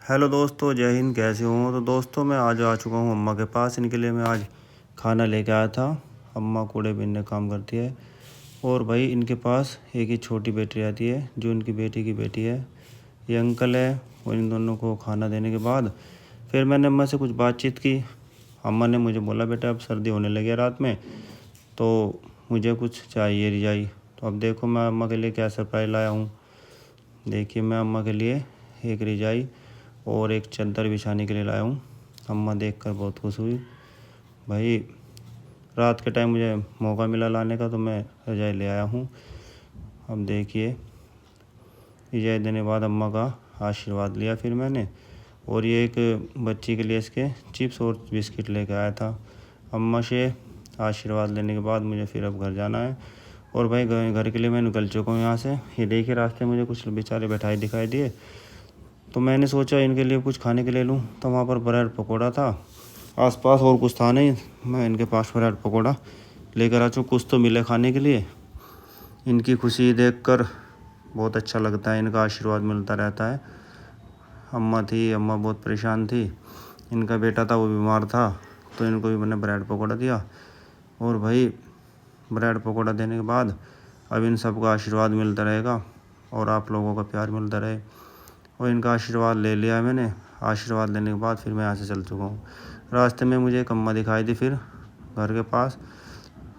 Hello दोस्तों, जय हिंद। कैसे हो? तो दोस्तों मैं आज आ चुका हूँ अम्मा के पास। इनके लिए मैं आज खाना लेके आया था। अम्मा कूड़े बीनने का काम करती है और भाई इनके पास एक ही छोटी बेटी रहती है जो इनकी बेटी की बेटी है। ये अंकल है और इन दोनों को खाना देने के बाद फिर मैंने अम्मा से कुछ बातचीत की। अम्मा ने मुझे बोला, बेटा अब सर्दी होने लगी है रात में, तो मुझे कुछ चाहिए रजाई। तो अब देखो मैं अम्मा के लिए क्या सरप्राइज़ लाया हूँ। देखिए, मैं अम्मा के लिए एक रजाई और एक चादर बिछाने के लिए लाया हूँ। अम्मा देखकर बहुत खुश हुई। भाई रात के टाइम मुझे मौका मिला लाने का तो मैं रजाई ले आया हूँ। अब देखिए, रजाई देने के बाद अम्मा का आशीर्वाद लिया फिर मैंने, और ये एक बच्ची के लिए इसके चिप्स और बिस्किट लेकर आया था। अम्मा से आशीर्वाद लेने के बाद मुझे फिर अब घर जाना है। और भाई घर के लिए मैं निकल चुका हूँ यहाँ से। ये देखिए, रास्ते में मुझे कुछ बेचारे बैठाए दिखाई दिए, तो मैंने सोचा इनके लिए कुछ खाने के ले लूँ। तो वहाँ पर ब्रेड पकौड़ा था, आसपास और कुछ था नहीं। मैं इनके पास ब्रेड पकौड़ा लेकर आ चुका, कुछ तो मिले खाने के लिए। इनकी खुशी देखकर बहुत अच्छा लगता है, इनका आशीर्वाद मिलता रहता है। अम्मा बहुत परेशान थी, इनका बेटा था वो बीमार था, तो इनको भी मैंने ब्रेड पकौड़ा दिया। और भाई ब्रेड पकौड़ा देने के बाद अब इन सबका आशीर्वाद मिलता रहेगा और आप लोगों का प्यार मिलता रहे। और इनका आशीर्वाद ले लिया मैंने। आशीर्वाद लेने के बाद फिर मैं यहाँ से चल चुका हूँ। रास्ते में मुझे एक अम्मा दिखाई दी फिर घर के पास,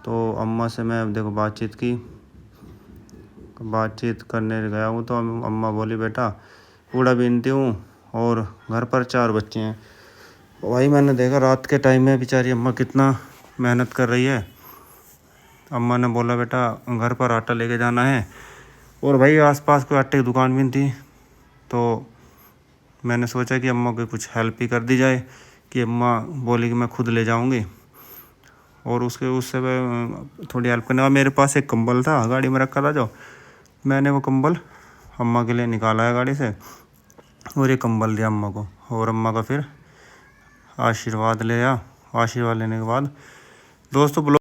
तो अम्मा से मैं अब देखो बातचीत करने गया हूँ। तो अम्मा बोली, बेटा कूड़ा बीनती हूँ और घर पर 4 बच्चे हैं। वही मैंने देखा रात के टाइम में बेचारी अम्मा कितना मेहनत कर रही है। अम्मा ने बोला, बेटा घर पर आटा लेके जाना है। और भाई आसपास कोई आटे की दुकान भी नहीं थी, तो मैंने सोचा कि अम्मा को कुछ हेल्प ही कर दी जाए। कि अम्मा बोली कि मैं खुद ले जाऊंगी, और उससे मैं थोड़ी हेल्प करने। मेरे पास एक कंबल था गाड़ी में रखा था, जो मैंने वो कंबल अम्मा के लिए निकाला है गाड़ी से, और ये कंबल दिया अम्मा को। और अम्मा का फिर आशीर्वाद लिया। आशीर्वाद लेने के बाद दोस्तों